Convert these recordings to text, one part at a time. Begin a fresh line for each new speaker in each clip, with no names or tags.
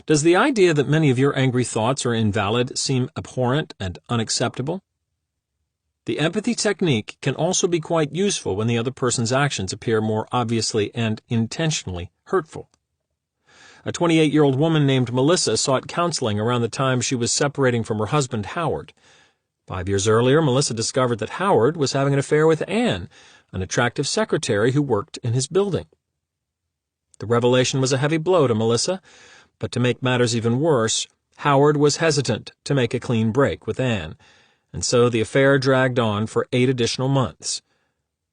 Does the idea that many of your angry thoughts are invalid seem abhorrent and unacceptable? The empathy technique can also be quite useful when the other person's actions appear more obviously and intentionally hurtful. A 28-year-old woman named Melissa sought counseling around the time she was separating from her husband, Howard. 5 years earlier, Melissa discovered that Howard was having an affair with Anne, an attractive secretary who worked in his building. The revelation was a heavy blow to Melissa, but to make matters even worse, Howard was hesitant to make a clean break with Anne, and so the affair dragged on for 8 additional months.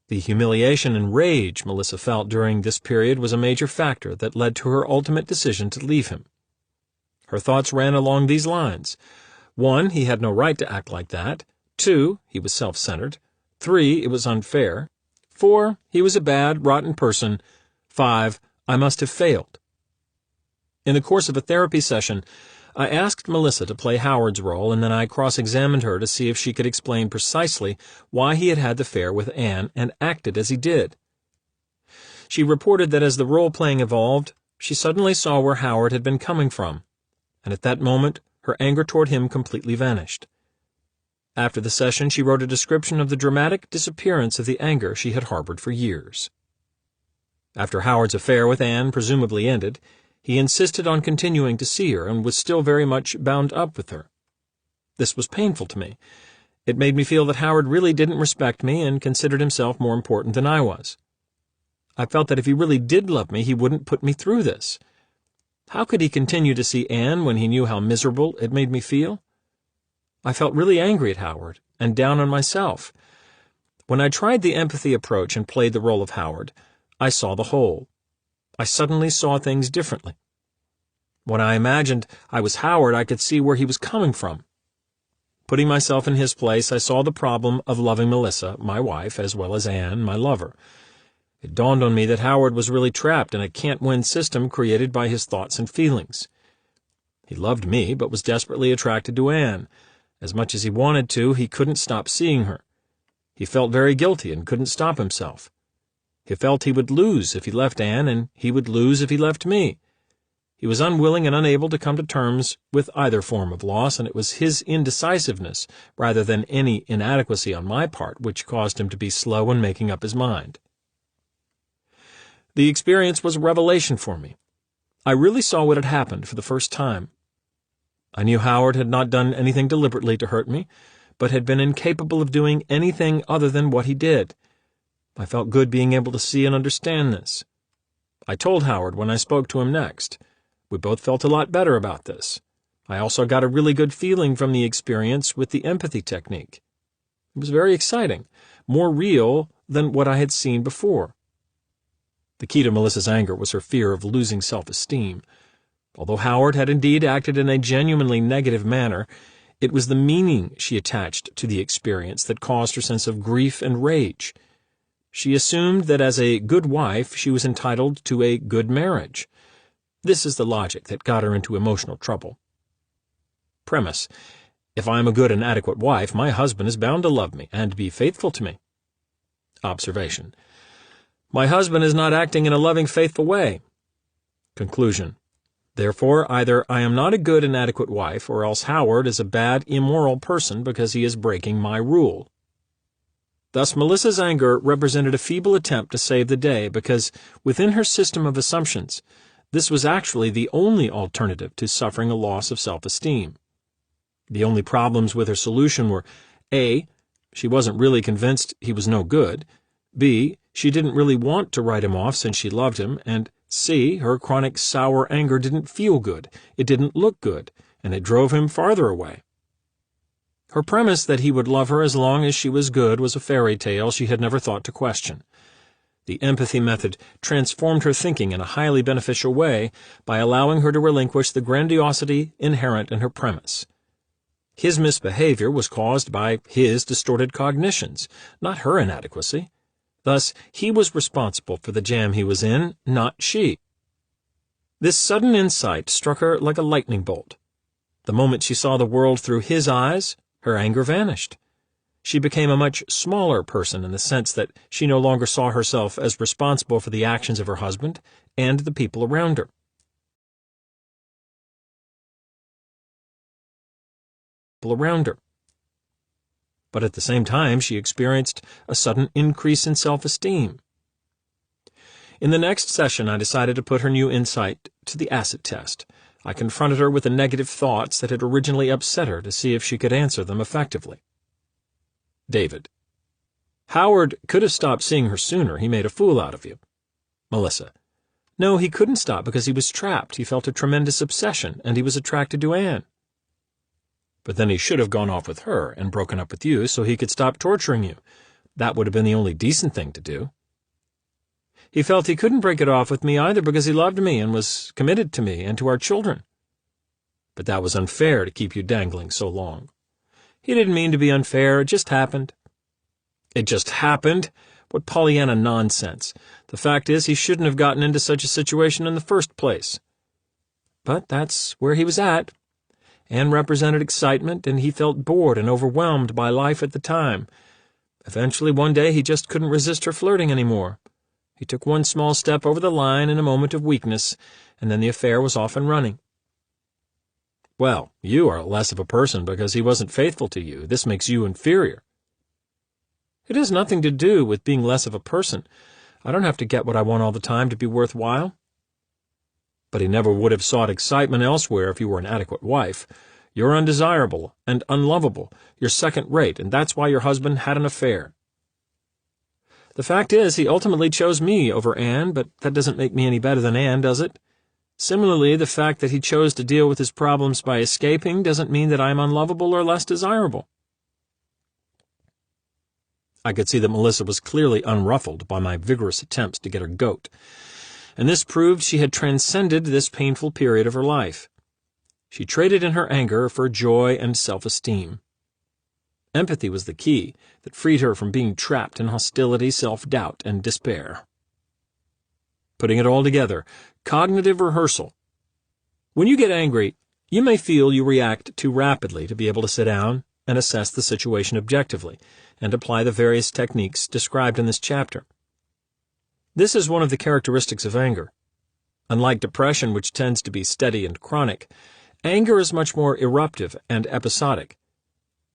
The humiliation and rage Melissa felt during this period was a major factor that led to her ultimate decision to leave him. Her thoughts ran along these lines. 1, he had no right to act like that. 2, he was self-centered. 3, it was unfair. 4, he was a bad, rotten person. 5, I must have failed. In the course of a therapy session, I asked Melissa to play Howard's role, and then I cross-examined her to see if she could explain precisely why he had had the affair with Anne and acted as he did. She reported that as the role-playing evolved, she suddenly saw where Howard had been coming from, and at that moment, her anger toward him completely vanished. After the session, she wrote a description of the dramatic disappearance of the anger she had harbored for years. After Howard's affair with Anne presumably ended, he insisted on continuing to see her and was still very much bound up with her. This was painful to me. It made me feel that Howard really didn't respect me and considered himself more important than I was. I felt that if he really did love me, he wouldn't put me through this. How could he continue to see Anne when he knew how miserable it made me feel? I felt really angry at Howard and down on myself. When I tried the empathy approach and played the role of Howard, I saw the whole. I suddenly saw things differently. When I imagined I was Howard, I could see where he was coming from. Putting myself in his place, I saw the problem of loving Melissa, my wife, as well as Anne, my lover. It dawned on me that Howard was really trapped in a can't-win system created by his thoughts and feelings. He loved me, but was desperately attracted to Anne. As much as he wanted to, he couldn't stop seeing her. He felt very guilty and couldn't stop himself. He felt he would lose if he left Anne, and he would lose if he left me. He was unwilling and unable to come to terms with either form of loss, and it was his indecisiveness, rather than any inadequacy on my part, which caused him to be slow in making up his mind. The experience was a revelation for me. I really saw what had happened for the first time. I knew Howard had not done anything deliberately to hurt me, but had been incapable of doing anything other than what he did. I felt good being able to see and understand this. I told Howard when I spoke to him next. We both felt a lot better about this. I also got a really good feeling from the experience with the empathy technique. It was very exciting, more real than what I had seen before. The key to Melissa's anger was her fear of losing self-esteem. Although Howard had indeed acted in a genuinely negative manner, it was the meaning she attached to the experience that caused her sense of grief and rage. She assumed that as a good wife she was entitled to a good marriage. This is the logic that got her into emotional trouble. Premise: if I am a good and adequate wife, my husband is bound to love me and be faithful to me. Observation: my husband is not acting in a loving, faithful way. Conclusion: therefore, either I am not a good and adequate wife, or else Howard is a bad, immoral person because he is breaking my rule. Thus, Melissa's anger represented a feeble attempt to save the day because, within her system of assumptions, this was actually the only alternative to suffering a loss of self-esteem. The only problems with her solution were: A, she wasn't really convinced he was no good; B, she didn't really want to write him off since she loved him; and C, her chronic sour anger didn't feel good, it didn't look good, and it drove him farther away. Her premise that he would love her as long as she was good was a fairy tale she had never thought to question. The empathy method transformed her thinking in a highly beneficial way by allowing her to relinquish the grandiosity inherent in her premise. His misbehavior was caused by his distorted cognitions, not her inadequacy. Thus, he was responsible for the jam he was in, not she. This sudden insight struck her like a lightning bolt. The moment she saw the world through his eyes, her anger vanished. She became a much smaller person in the sense that she no longer saw herself as responsible for the actions of her husband and the people around her. people around her. But at the same time, she experienced a sudden increase in self-esteem. In the next session, I decided to put her new insight to the acid test. I confronted her with the negative thoughts that had originally upset her to see if she could answer them effectively. David: Howard could have stopped seeing her sooner. He made a fool out of you. Melissa: No, he couldn't stop because he was trapped. He felt a tremendous obsession, and he was attracted to Anne. But then he should have gone off with her and broken up with you so he could stop torturing you. That would have been the only decent thing to do. He felt he couldn't break it off with me either because he loved me and was committed to me and to our children. But that was unfair to keep you dangling so long. He didn't mean to be unfair. It just happened. It just happened? What Pollyanna nonsense. The fact is, he shouldn't have gotten into such a situation in the first place. But that's where he was at. Anne represented excitement, and he felt bored and overwhelmed by life at the time. Eventually, one day, he just couldn't resist her flirting anymore. He took one small step over the line in a moment of weakness, and then the affair was off and running. Well, you are less of a person because he wasn't faithful to you. This makes you inferior. It has nothing to do with being less of a person. I don't have to get what I want all the time to be worthwhile. But he never would have sought excitement elsewhere if you were an adequate wife. You're undesirable and unlovable. You're second-rate, and that's why your husband had an affair. The fact is, he ultimately chose me over Anne, but that doesn't make me any better than Anne, does it? Similarly, the fact that he chose to deal with his problems by escaping doesn't mean that I am unlovable or less desirable. I could see that Melissa was clearly unruffled by my vigorous attempts to get her goat, and this proved she had transcended this painful period of her life. She traded in her anger for joy and self-esteem. Empathy was the key that freed her from being trapped in hostility, self-doubt, and despair. Putting it all together, cognitive rehearsal. When you get angry, you may feel you react too rapidly to be able to sit down and assess the situation objectively and apply the various techniques described in this chapter. This is one of the characteristics of anger. Unlike depression, which tends to be steady and chronic, anger is much more eruptive and episodic.